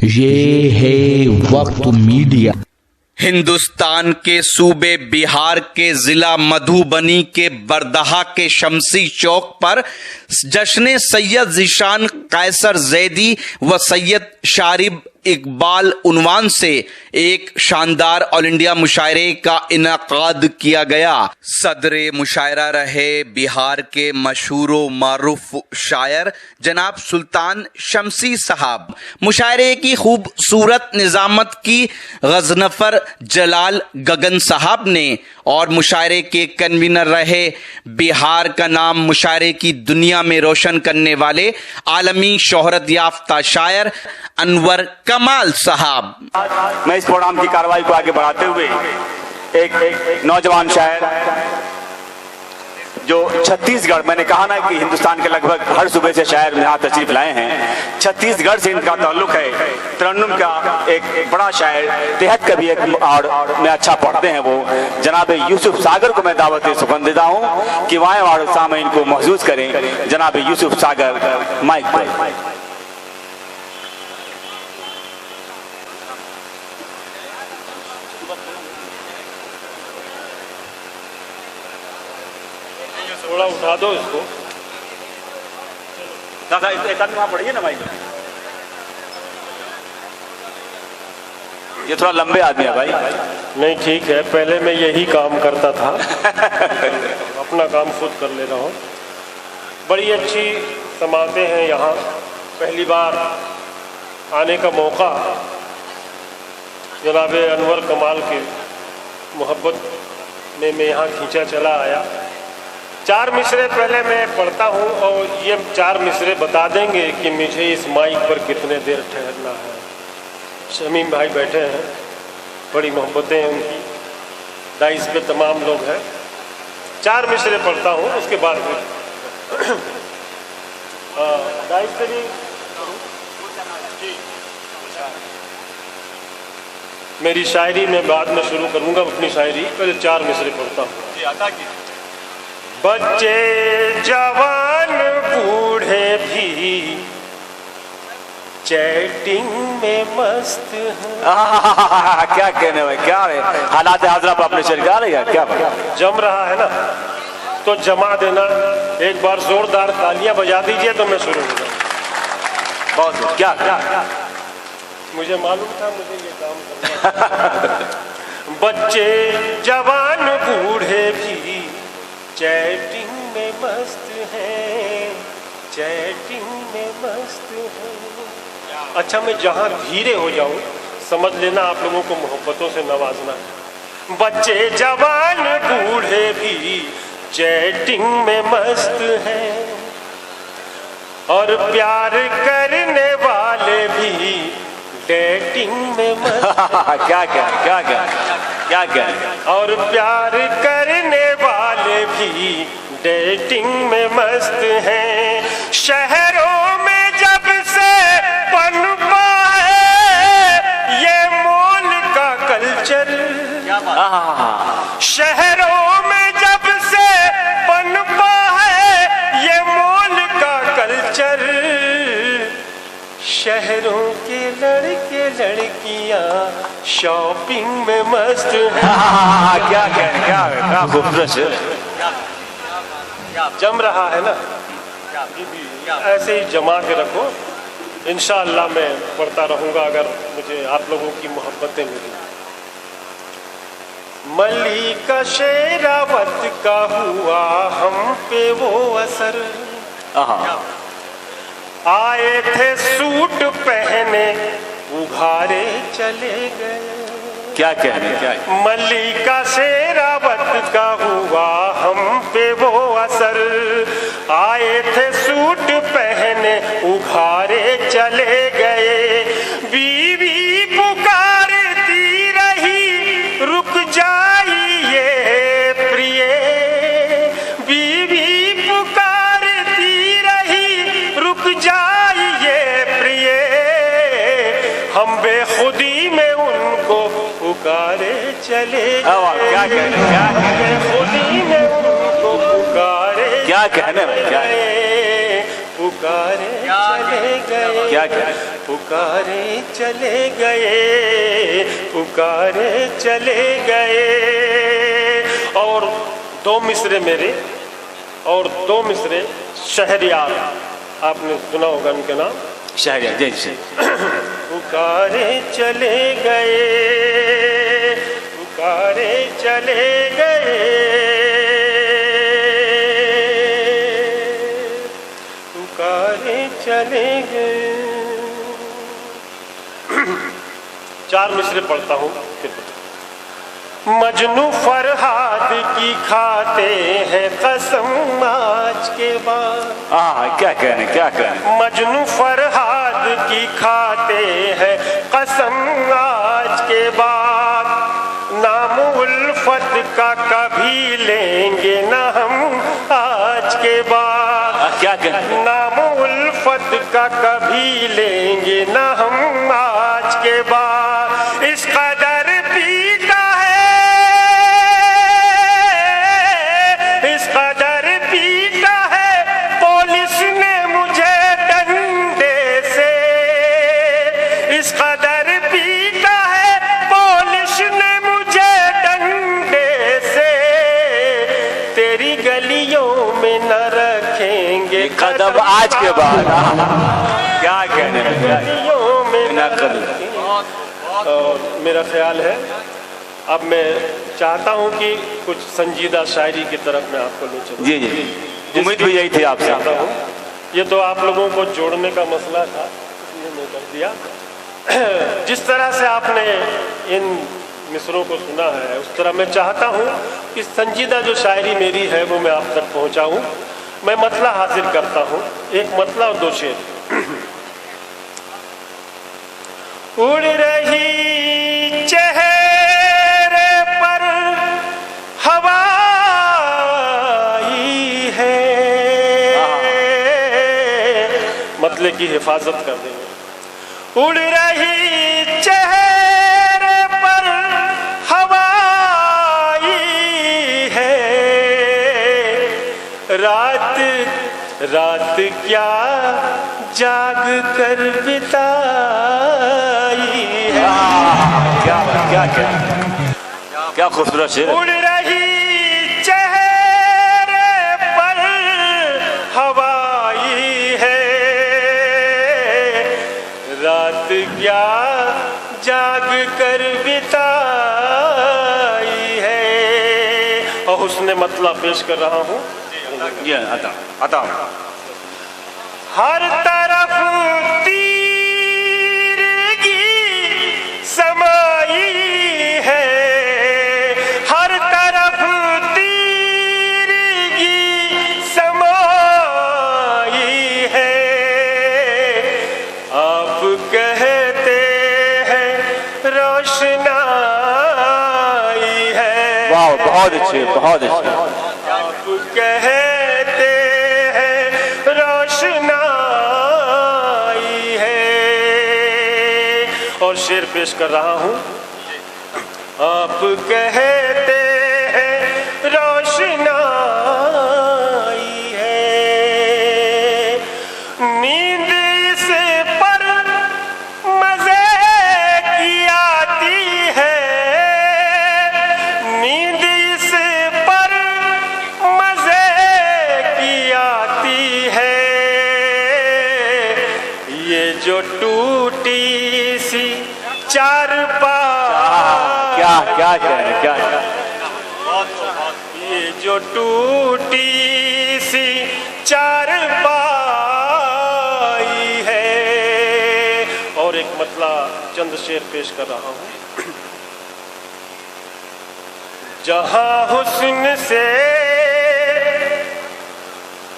ये है वक्त मीडिया। हिंदुस्तान के सूबे बिहार के जिला मधुबनी के बरदहा के शमसी चौक पर जश्न सैयद ज़ीशान कैसर ज़ैदी व सैयद शारिब इकबाल उन्वान से एक शानदार ऑल इंडिया मुशायरे का इनाकाद किया गया। सदरे मुशायरा रहे बिहार के मशहूर मारूफ शायर जनाब सुल्तान शमसी साहब। मुशायरे की खूबसूरत निज़ामत की गजनफर जलाल गगन साहब ने और मुशायरे के कन्वीनर रहे बिहार का नाम मुशायरे की दुनिया में रोशन करने वाले आलमी शोहरत याफ्ता शायर अनवर कमाल साहब। मैं इस प्रोग्राम की कार्रवाई को आगे बढ़ाते हुए एक नौजवान शायर जो छत्तीसगढ़, मैंने कहा ना कि हिंदुस्तान के लगभग हर सूबे से शायर यहाँ तशरीफ लाए हैं, छत्तीसगढ़ से इनका ताल्लुक है। तरन्नुम का एक बड़ा शायर, देहत का भी एक और में अच्छा पढ़ते हैं वो जनाब यूसुफ सागर को मैं दावत सुखन देता हूँ कि वाएं और सामईन को महसूस करें। जनाब यूसुफ सागर माइक पर। थोड़ा उठा दो इसको। दादा एक आदमी वहां पढ़िए ना माइक। ये थोड़ा लंबे आदमी है भाई। नहीं ठीक है, पहले मैं यही काम करता था अपना काम खुद कर ले रहा हूँ। बड़ी अच्छी समातें हैं यहाँ, पहली बार आने का मौका जनाब अनवर कमाल के मोहब्बत में मैं यहाँ खींचा चला आया। 4 मिसरे पहले मैं पढ़ता हूँ और ये 4 मिसरे बता देंगे कि मुझे इस माइक पर कितने देर ठहरना है। शमीम भाई बैठे हैं, बड़ी मोहब्बतें हैं उनकी, दाइस पे तमाम लोग हैं। 4 मिसरे पढ़ता हूँ, उसके बाद फिर दाइस से भी मेरी शायरी मैं बाद में शुरू करूँगा अपनी शायरी, पहले 4 मिसरे पढ़ता हूँ। बच्चे जवान बूढ़े भी चैटिंग में मस्त हैं। क्या कहने भाई, क्या है हालात हाजरा पर अपने शरीर आ रही है, क्या जम रहा है ना, तो जमा देना। एक बार जोरदार तालियां बजा दीजिए तो मैं शुरू हो जाऊँ। बहुत क्या क्या मुझे मालूम था मुझे ये काम करना। बच्चे जवान बूढ़े भी चैटिंग में मस्त है, चैटिंग में मस्त है। अच्छा, मैं जहाँ धीरे हो जाऊँ समझ लेना आप लोगों को मोहब्बतों से नवाजना है। बच्चे जवान बूढ़े भी चैटिंग में मस्त हैं और प्यार करने वाले भी डेटिंग में मस्त। क्या क्या क्या क्या क्या क्या और प्यार करने वाले भी डेटिंग में मस्त हैं। शहरों में जब से पनपा है ये मॉल का कल्चर, शहरों में जब से पनपा है ये मॉल का कल्चर, शहरों के लड़के लड़कियां शॉपिंग में मस्त हैं। क्या क्या क्या खूबसूरत जम रहा है ना, ऐसे ही जमा के रखो। इंशाअल्लाह मैं पढ़ता रहूंगा अगर मुझे आप लोगों की मोहब्बतें मिली। मलिका शेरावत का हुआ हम पे वो असर, आए थे सूट पहने उघारे चले गए। क्या कहने क्या मलिका शेरावत का हुआ हम पे वो असर, आए थे सूट पहने उघारे चले गए। बीवी पुकारती रही रुक जाइए प्रिय, बीवी पुकारती रही रुक जाइए प्रिय, हम बेखुदी में उनको पुकारे चले गए। क्या कहने क्या बेखुदी में उनको पुकारे क्या कहने पुकारे पुकारे चले गए, क्या क्या पुकारे चले गए, पुकारे चले गए। और दो मिसरे मेरे, और दो मिसरे शहरियार, आपने सुना होगा उनके नाम, शहरियार जी जी। पुकारे चले गए, पुकारे चले गए, पुकारे चले गए। चार मिसरे पढ़ता हूँ फिर। मजनू फरहाद की खाते हैं कसम आज के बाद। हाँ क्या कहने, क्या कहने। मजनू फरहाद की खाते हैं कसम आज के बाद। नाम उल्फत का कभी लेंगे न हम आज के बाद। क्या कहने। नाम उल्फत का कभी लेंगे न हम आज के बाद। इस कदर पीटा है, इस कदर पीटा है पुलिस ने मुझे डंडे से। इस कदर पीटा है पुलिस ने मुझे डंडे से। तेरी गलियों में न रखेंगे कदम आज के बाद। क्या कहने, गलियों में न कदम। और मेरा ख्याल है अब मैं चाहता हूं कि कुछ संजीदा शायरी की तरफ मैं आपको ले चलूं। जी जी, उम्मीद भी यही थी आपसे। चाहता हूं, ये तो आप लोगों को जोड़ने का मसला था, इसलिए मैं कर दिया। जिस तरह से आपने इन मिसरों को सुना है उस तरह मैं चाहता हूं कि संजीदा जो शायरी मेरी है वो मैं आप तक पहुंचाऊं। मैं मतला हासिल करता हूं, एक मतला और दो शेर। उड़ रही चेहरे पर हवा आई है, मतले की हिफाजत कर देंगे। उड़ रही चेहरे पर हवा आई है, रात रात क्या जाग कर बिताई है। क्या क्या क्या क्या खूबसूरत शेर। उड़ रही चेहरे पर हवाई है, रात क्या जाग कर बिताई है। और उसने मतलब पेश कर रहा हूँ। ये आता आता। हर तरफ तीरगी समाई है, हर तरफ तीरगी समाई है। आप कहते हैं रोशनाई है। वाह, बहुत अच्छे, बहुत अच्छे। आप कहते हैं रोशनाई है। और शेर पेश कर रहा हूं। आप कहते हैं रोशनाई है, नींद इस पर मजे की आती है, नींद इस पर मजे की आती है। ये जो टूटी सी चारपाई, क्या क्या कहने, क्या ये जो टूटी सी चारपाई है। और एक मतला चंद शेर पेश कर रहा हूं। जहां हुस्न से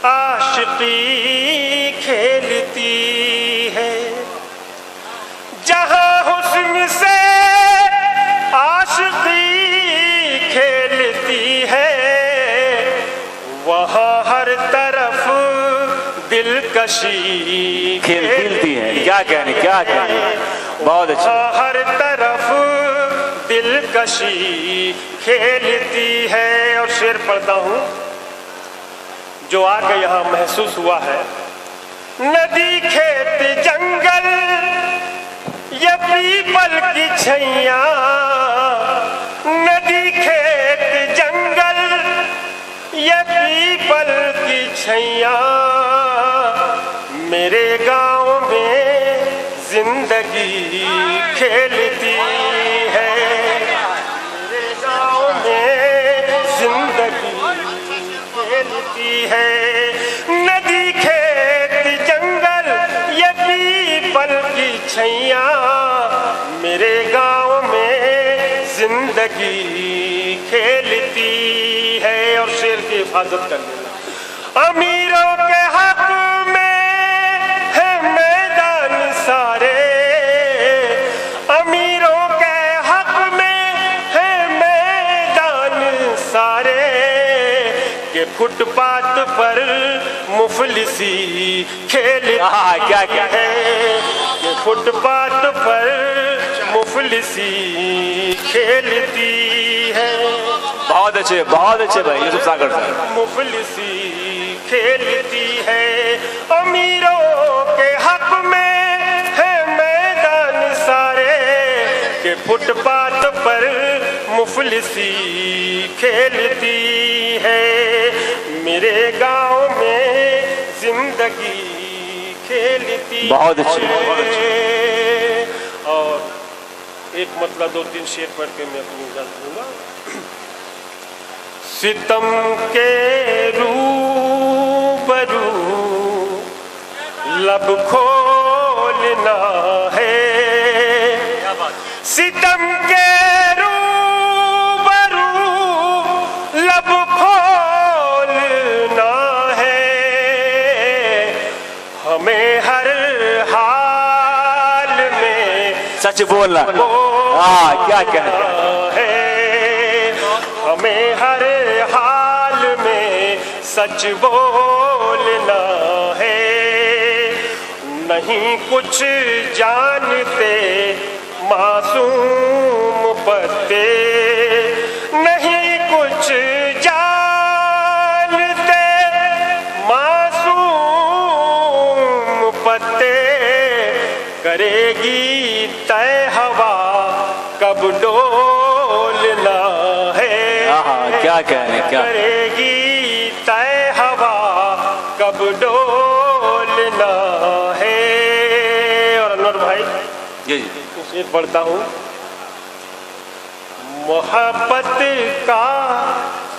आशिकी खेलती है, जहां हुस्न से आशिकी खेलती है, वहां हर तरफ दिलकशी खेलती है। क्या कहने, क्या कहने, बहुत अच्छा। वहां हर तरफ दिलकशी खेलती है। और शेर पढ़ता हूं जो आके यहाँ महसूस हुआ है नदी खेत जंगल ये पीपल की छैया, नदी खेत जंगल ये पीपल की छैया, मेरे गांव में जिंदगी खेलती है, मेरे गांव में जिंदगी खेलती है। नदी खेत जंगल ये पीपल की छैया, मेरे गांव में जिंदगी खेलती है। और शेर की हिफाजत कर लेना। अमीरों के हक में है मैदान सारे, अमीरों के हक में है मैदान सारे, के फुटपाथ पर मुफलिसी खेलती क्या क्या है, के फुटपाथ पर मुफलिसी खेलती है। बहुत अच्छे भाई यूसुफ सागर साहब। मुफलिसी खेलती है, अमीरों के हक में है मैदान सारे, के फुटपाथ पर मुफलिसी खेलती है, मेरे गांव में जिंदगी खेलती। बहुत अच्छे। और एक मतलब 2-3 शेर पढ़ के मैं अपनी इजाजत दूंगा। सितम के रूबरू लब खोलना है, सितम के रूबरू लब खोलना है, हमें हर हाल में सच बोलना। क्या क्या है, हमें हर हाल में सच बोलना है, नहीं कुछ जानते मासूम पत्ते, नहीं कुछ जानते मासूम पत्ते, करेगी तय हवा कब डोलना है। क्या कहने क्या करेगी तय हवा कब डोलना है। और अनवर भाई जी शेर पढ़ता हूँ। मोहब्बत का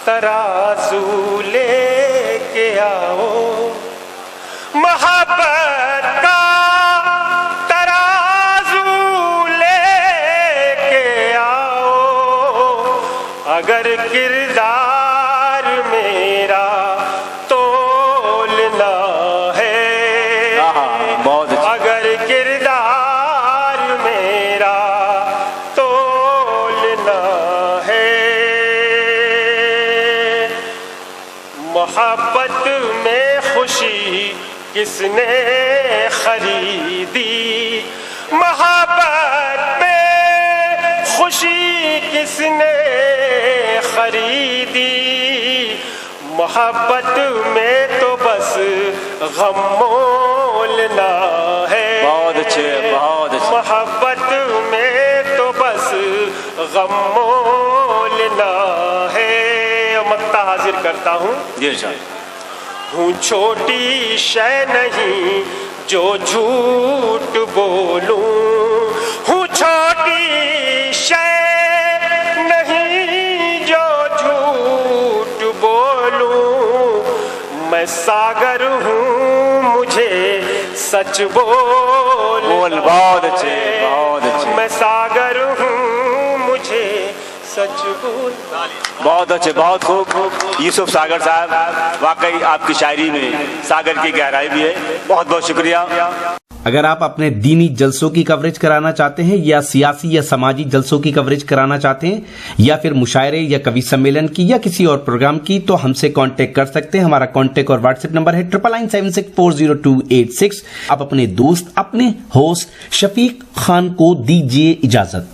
तराजू लेके आओ, मोहब्बत का तराजू लेके आओ, अगर किरदार मेरा तोलना है, बहुत अच्छे। अगर किरदार मेरा तोलना है, मोहब्बत में खुशी किसने खरीदी, मोहब्बत में खुशी किसने खरीदी, मोहब्बत में तो बस गम मोलना है। बहुत अच्छे बहुत अच्छे। मोहब्बत में तो बस गम मोलना है। मक्ता हाजिर करता हूँ। जी सर। हूँ छोटी शय नहीं जो झूठ बोलूं, हूँ छोटी शय नहीं जो झूठ बोलूं, मैं सागर हूँ मुझे सच बोल। बहुत अच्छे बहुत अच्छे। मैं सागर हूँ मुझे सच बोल। बहुत अच्छे बहुत खूब यूसुफ सागर साहब, वाकई आपकी शायरी में सागर की गहराई भी है। बहुत बहुत शुक्रिया। अगर आप अपने दीनी जलसों की कवरेज कराना चाहते हैं या सियासी या समाजी जलसों की कवरेज कराना चाहते हैं या फिर मुशायरे या कवि सम्मेलन की या किसी और प्रोग्राम की, तो हमसे कांटेक्ट कर सकते हैं। हमारा कांटेक्ट और व्हाट्सएप नंबर है 9976400286। आप अपने दोस्त अपने होस्ट शफीक खान को दीजिए इजाजत।